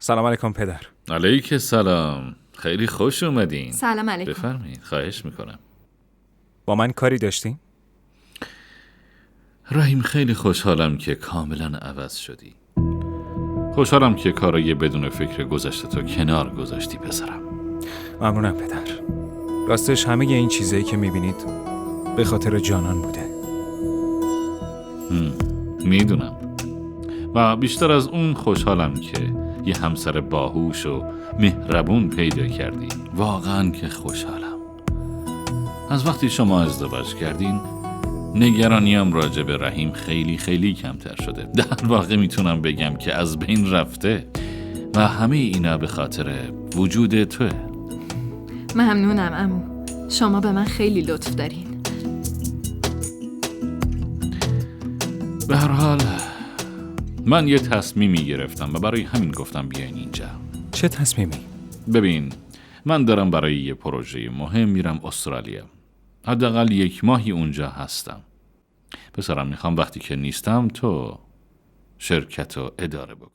سلام علیکم پدر. علیک سلام. خیلی خوش اومدین. سلام علیکم. بفرمایید. خواهش میکنم. با من کاری داشتین؟ رحیم، خیلی خوشحالم که کاملا عوض شدی. خوشحالم که کارای بدون فکر گذشته تو کنار گذاشتی پسرم. ممنونم پدر. راستش همه این چیزایی که میبینید به خاطر جانان بوده. میدونم و بیشتر از اون خوشحالم که یه همسر باهوش و مهربون پیدا کردی. واقعا که خوشحالم. از وقتی شما ازدواج کردین نگرانیم راجع به رحیم خیلی خیلی کمتر شده. در واقع میتونم بگم که از بین رفته و همه اینا به خاطر وجود توه. ممنونم عمو. شما به من خیلی لطف دارین. به هر حال من یه تصمیمی گرفتم و برای همین گفتم بیاین اینجا. چه تصمیمی؟ ببین، من دارم برای یه پروژه مهم میرم استرالیا. حداقل 1 ماهی اونجا هستم. پسرم، میخوام وقتی که نیستم تو شرکت رو اداره بکن.